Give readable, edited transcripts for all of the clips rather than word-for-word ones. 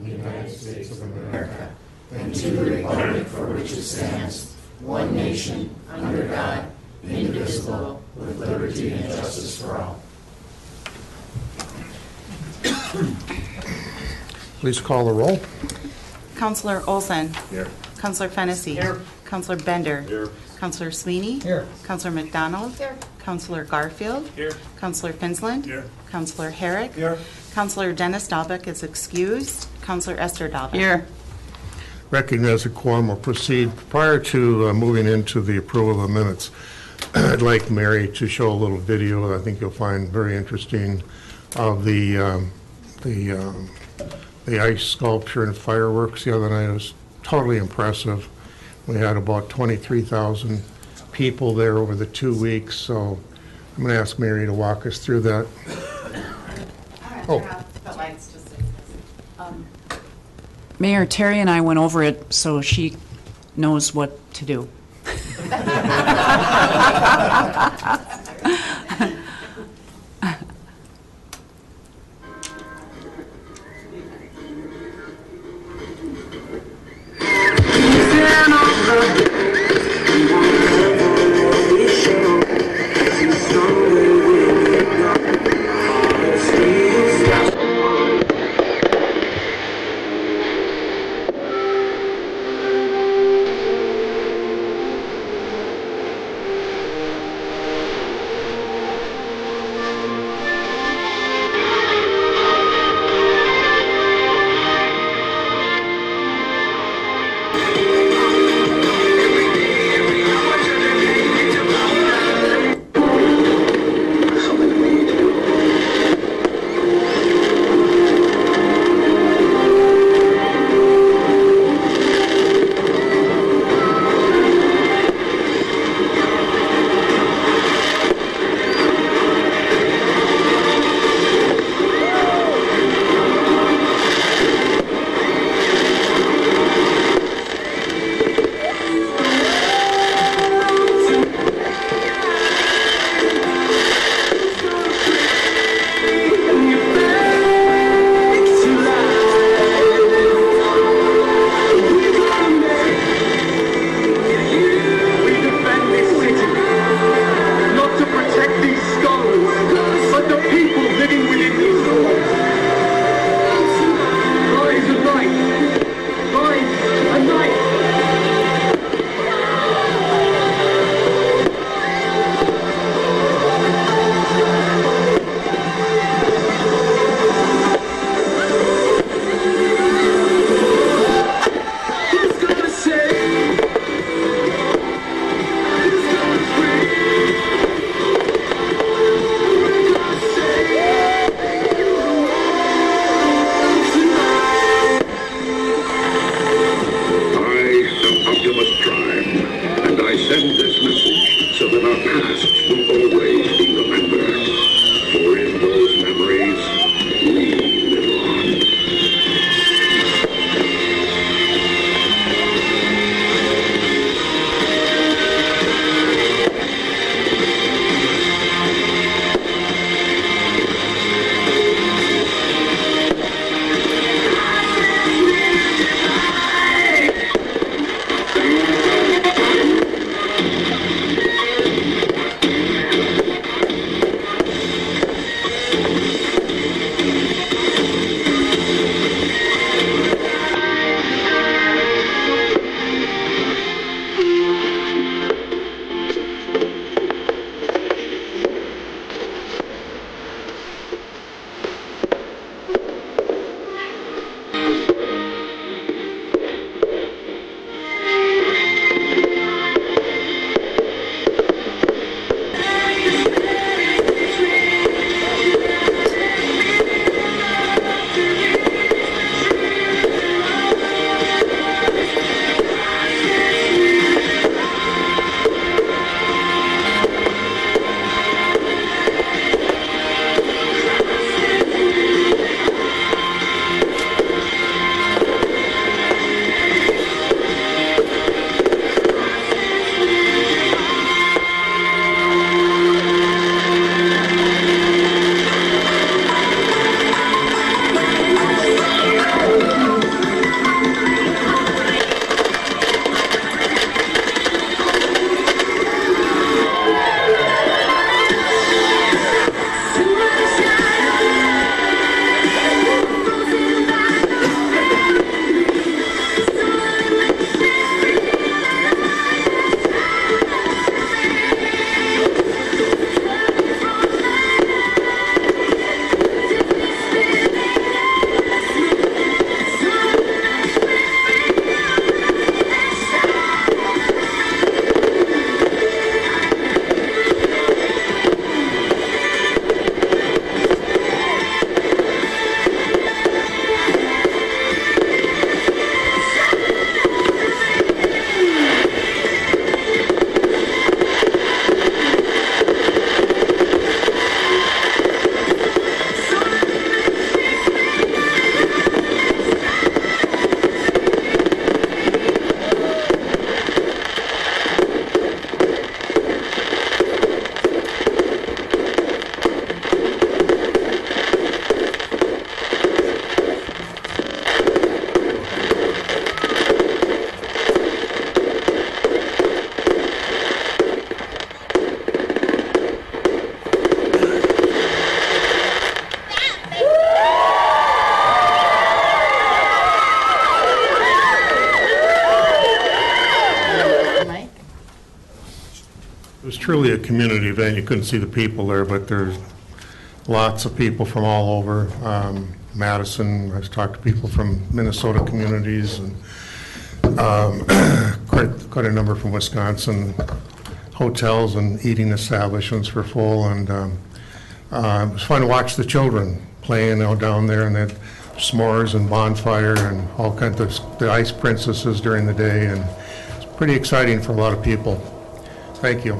the United States of America and to the republic for which it stands, one nation, under God, indivisible, with liberty and justice for all. Please call the roll. Counselor Olson. Here. Counselor Fennessy. Here. Counselor Bender. Here. Counselor Sweeney. Here. Counselor McDonald. Here. Counselor Garfield. Here. Counselor Finsland. Here. Counselor Herrick. Here. Counselor Dennis Dalbeck is excused. Counselor Esther Dalbeck. Here. Recognize the quorum will proceed. Prior to moving into the approval of the minutes, I'd like Mary to show a little video that I think you'll find very interesting of the ice sculpture and fireworks the other night. It was totally impressive. We had about 23,000 people there over the 2 weeks, so I'm going to ask Mary to walk us through that. Oh. Mayor Terry and I went over it so she knows what to do. truly a community event. You couldn't see the people there, but there's lots of people from all over. Madison, I've talked to people from Minnesota communities, and quite a number from Wisconsin. Hotels and eating establishments were full, and it was fun to watch the children playing out down there, and they had s'mores and bonfire and all kinds of the ice princesses during the day, and it's pretty exciting for a lot of people. Thank you.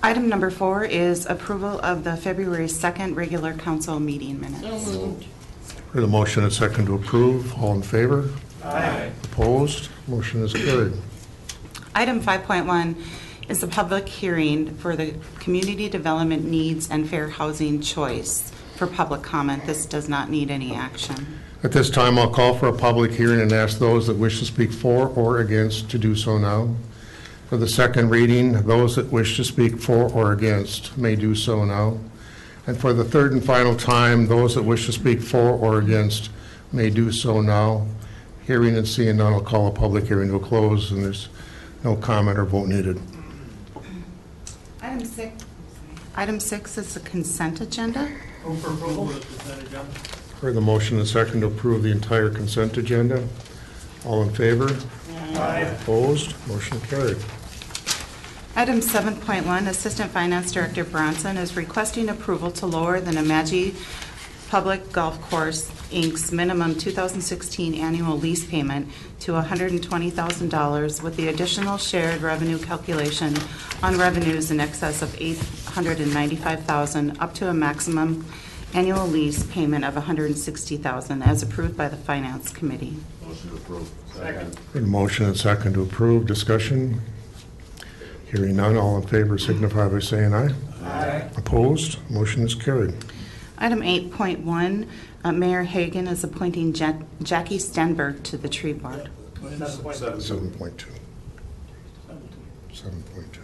Item number 4 is approval of the February 2nd regular council meeting minutes. For the motion and second to approve, all in favor? Aye. Opposed? Motion is carried. Item 5.1 is the public hearing for the Community Development Needs and Fair Housing Choice for public comment. This does not need any action. At this time, I'll call for a public hearing and ask those that wish to speak for or against to do so now. For the second reading, those that wish to speak for or against may do so now. And for the third and final time, those that wish to speak for or against may do so now. Hearing and seeing none, I'll call a public hearing to a close, and there's no comment or vote needed. Item 6 is the consent agenda. Move for approval of the consent agenda. For the motion and second to approve the entire consent agenda, all in favor? Aye. Opposed? Motion carried. Item 7.1, Assistant Finance Director Bronson is requesting approval to lower the Nemadji Public Golf Course, Inc.'s minimum 2016 annual lease payment to $120,000 with the additional shared revenue calculation on revenues in excess of $895,000 up to a maximum annual lease payment of $160,000 as approved by the Finance Committee. Motion approved. Second. For the motion and second to approve, discussion. Hearing none, all in favor signify by saying aye. Aye. Opposed? Motion is carried. Item 8.1, Mayor Hagan is appointing Jackie Stenberg to the tree board. 7.2. 7.2.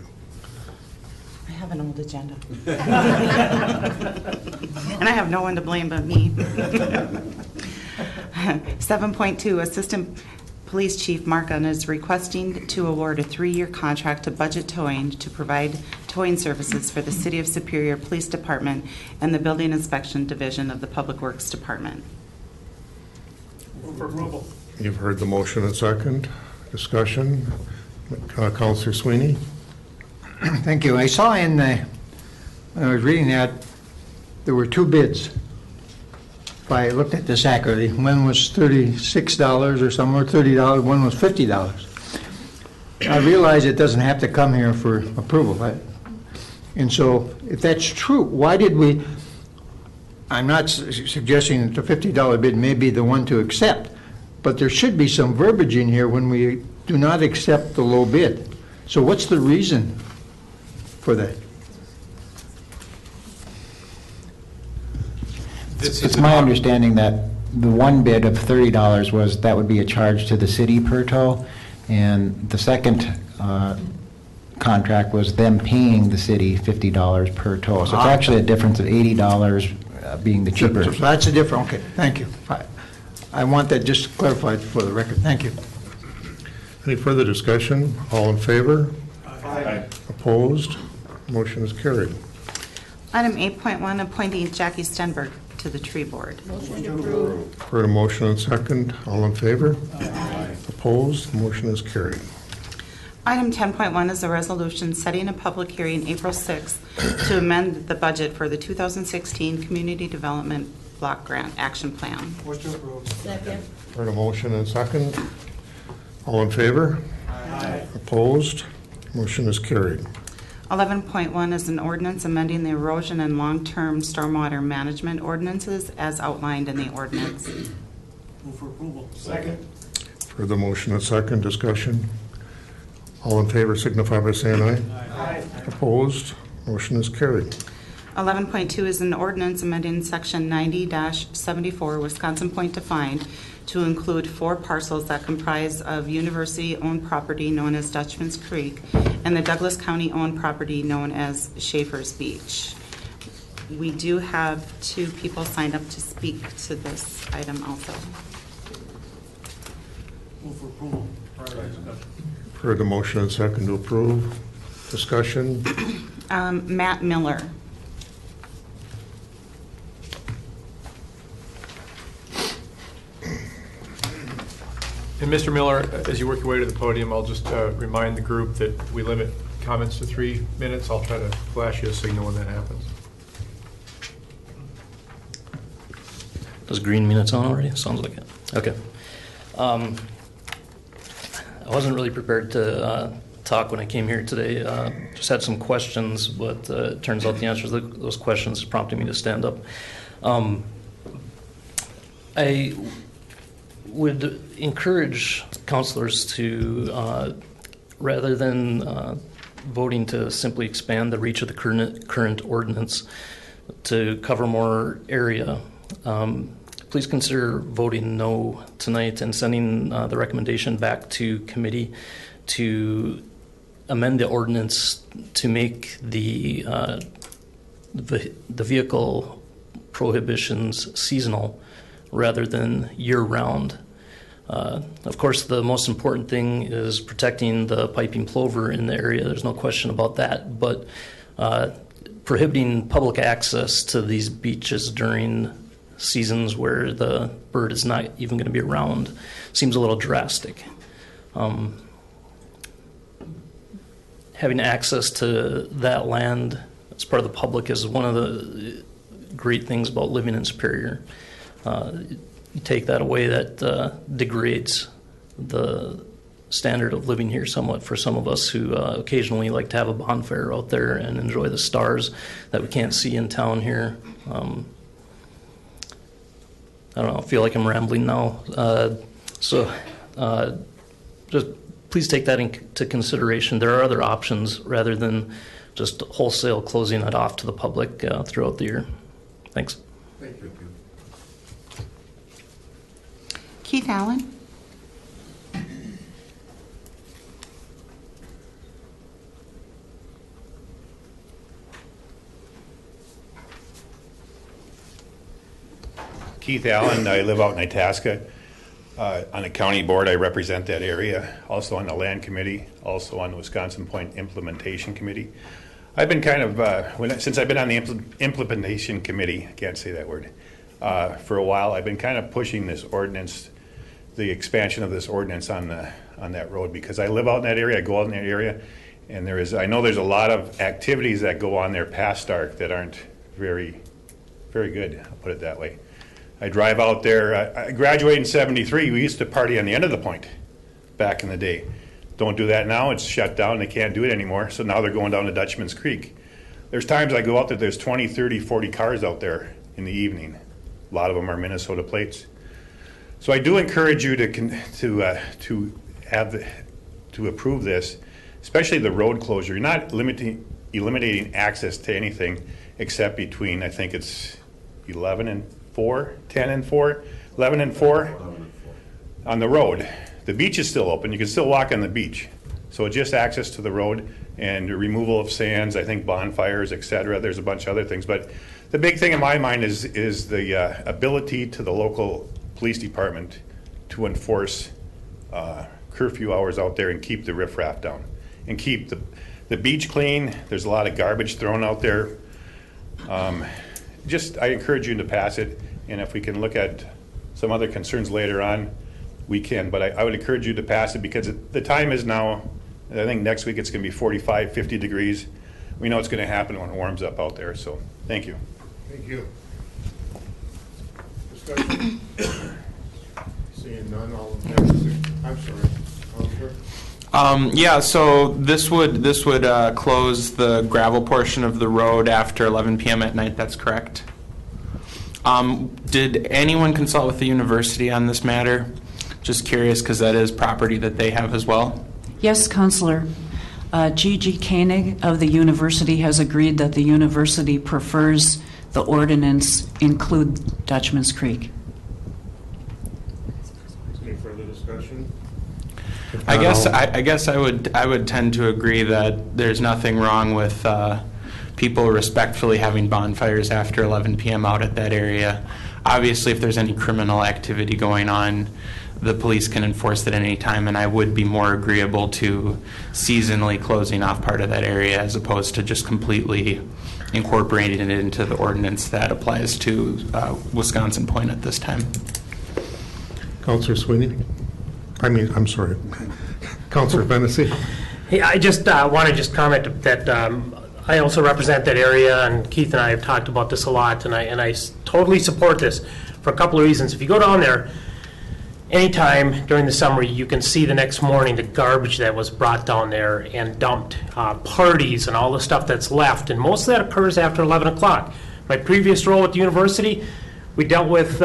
I have an old agenda. And I have no one to blame but me. 7.2, Assistant Police Chief Mark Gunn is requesting to award a 3-year contract to Budget Towing to provide towing services for the City of Superior Police Department and the Building Inspection Division of the Public Works Department. Move for approval. You've heard the motion and second. Discussion. Counselor Sweeney? Thank you. I saw when I was reading that, there were 2 bids. If I looked at this accurately, one was $36 or somewhere, $30, one was $50. I realize it doesn't have to come here for approval. And so if that's true, why did we, I'm not suggesting that the $50 bid may be the one to accept, but there should be some verbiage in here when we do not accept the low bid. So what's the reason for that? It's my understanding that the one bid of $30 was, that would be a charge to the city per tow, and the second contract was them paying the city $50 per tow. So it's actually a difference of $80 being the cheaper. So that's a different, okay, thank you. I want that just clarified for the record. Thank you. Any further discussion? All in favor? Aye. Opposed? Motion is carried. Item 8.1, appointing Jackie Stenberg to the tree board. Heard a motion and second. All in favor? Opposed? Motion is carried. Item 10.1 is a resolution setting a public hearing April 6th to amend the budget for the 2016 Community Development Block Grant Action Plan. Motion approved. Second. Heard a motion and second. All in favor? Aye. Opposed? Motion is carried. 11.1 is an ordinance amending the erosion and long-term stormwater management ordinances as outlined in the ordinance. Move for approval. Second. For the motion and second, discussion. All in favor signify by saying aye. Aye. Opposed? Motion is carried. 11.2 is an ordinance amending Section 90-74 Wisconsin Point Defined to include 4 parcels that comprise of university-owned property known as Dutchman's Creek and the Douglas County-owned property known as Schaefer's Beach. We do have 2 people signed up to speak to this item also. Heard the motion and second to approve. Discussion? Matt Miller. And Mr. Miller, as you work your way to the podium, I'll just remind the group that we limit comments to 3 minutes. I'll try to flash you a signal when that happens. Does green mean it's on already? Sounds like it. Okay. I wasn't really prepared to talk when I came here today. Just had some questions, but it turns out the answers to those questions prompted me to stand up. I would encourage councilors to, rather than voting to simply expand the reach of the current ordinance to cover more area, please consider voting no tonight and sending the recommendation back to committee to amend the ordinance to make the vehicle prohibitions seasonal rather than year-round. Of course, the most important thing is protecting the piping plover in the area. There's no question about that. But prohibiting public access to these beaches during seasons where the bird is not even going to be around seems a little drastic. Having access to that land as part of the public is one of the great things about living in Superior. You take that away, that degrades the standard of living here somewhat for some of us who occasionally like to have a bonfire out there and enjoy the stars that we can't see in town here. I don't know, I feel like I'm rambling now. Just please take that into consideration. There are other options rather than just wholesale closing it off to the public throughout the year. Thanks. Thank you. Keith Allen. Keith Allen, I live out in Itasca. On the county board, I represent that area. Also on the land committee, also on the Wisconsin Point Implementation Committee. I've been kind of, since I've been on the implementation committee, I can't say that word, for a while, I've been kind of pushing this ordinance, the expansion of this ordinance on that road, because I live out in that area, I go out in that area, and I know there's a lot of activities that go on there past dark that aren't very, very good, I'll put it that way. I drive out there, I graduated in '73, we used to party on the end of the point back in the day. Don't do that now, it's shut down, they can't do it anymore, so now they're going down to Dutchman's Creek. There's times I go out there, there's 20, 30, 40 cars out there in the evening. A lot of them are Minnesota plates. So I do encourage you to approve this, especially the road closure. You're not eliminating access to anything except between, I think it's 11 and 4, 10 and 4, 11 and 4 on the road. The beach is still open. You can still walk on the beach. So just access to the road and removal of sands, I think bonfires, et cetera. There's a bunch of other things. But the big thing in my mind is the ability to the local police department to enforce curfew hours out there and keep the riffraff down and keep the beach clean. There's a lot of garbage thrown out there. I encourage you to pass it, and if we can look at some other concerns later on, we can, but I would encourage you to pass it because the time is now, I think next week it's going to be 45, 50 degrees. We know it's going to happen when it warms up out there, so thank you. Thank you. Discussion? Seeing none, all in favor? I'm sorry. Yeah, so this would close the gravel portion of the road after 11 p.m. at night, that's correct? Did anyone consult with the university on this matter? Just curious, because that is property that they have as well. Yes, Counselor. G.G. Koenig of the university has agreed that the university prefers the ordinance include Dutchman's Creek. Any further discussion? I guess I would tend to agree that there's nothing wrong with people respectfully having bonfires after 11 p.m. out at that area. Obviously, if there's any criminal activity going on, the police can enforce it at any time, and I would be more agreeable to seasonally closing off part of that area as opposed to just completely incorporating it into the ordinance that applies to Wisconsin Point at this time. Counselor Sweeney? I'm sorry. Counselor Fennessy? Hey, I just want to just comment that I also represent that area, and Keith and I have talked about this a lot, and I totally support this for a couple of reasons. If you go down there anytime during the summer, you can see the next morning the garbage that was brought down there and dumped, parties and all the stuff that's left, and most of that occurs after 11 o'clock. My previous role at the university, we dealt with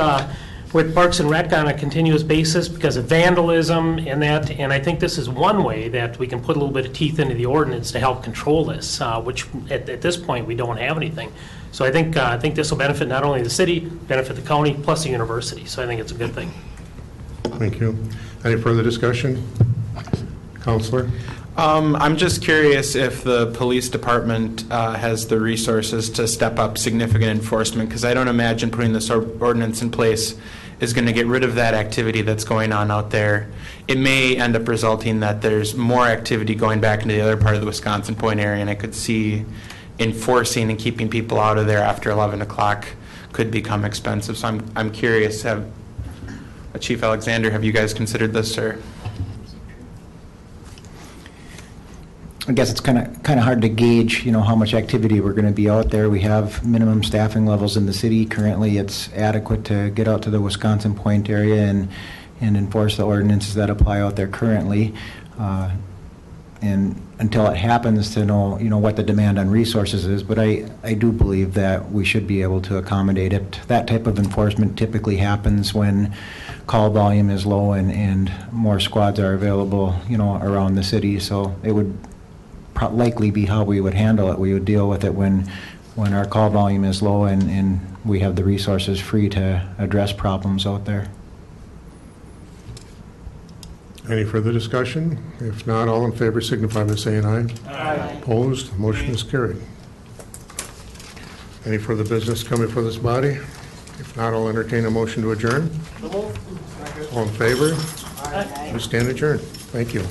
Parks and Rec on a continuous basis because of vandalism and that, and I think this is one way that we can put a little bit of teeth into the ordinance to help control this, which at this point we don't have anything. So I think this will benefit not only the city, benefit the county, plus the university. So I think it's a good thing. Thank you. Any further discussion? Counselor? I'm just curious if the police department has the resources to step up significant enforcement, because I don't imagine putting this ordinance in place is going to get rid of that activity that's going on out there. It may end up resulting that there's more activity going back into the other part of the Wisconsin Point area, and I could see enforcing and keeping people out of there after 11 o'clock could become expensive. So I'm curious, Chief Alexander, have you guys considered this, sir? I guess it's kind of hard to gauge, how much activity we're going to be out there. We have minimum staffing levels in the city. Currently, it's adequate to get out to the Wisconsin Point area and enforce the ordinances that apply out there currently. And until it happens to know, what the demand on resources is. But I do believe that we should be able to accommodate it. That type of enforcement typically happens when call volume is low and more squads are available, around the city. So it would likely be how we would handle it. We would deal with it when our call volume is low and we have the resources free to address problems out there. Any further discussion? If not, all in favor signify by saying aye. Aye. Opposed? Motion is carried. Any further business coming before this body? If not, I'll entertain a motion to adjourn. All in favor? We stand adjourned. Thank you.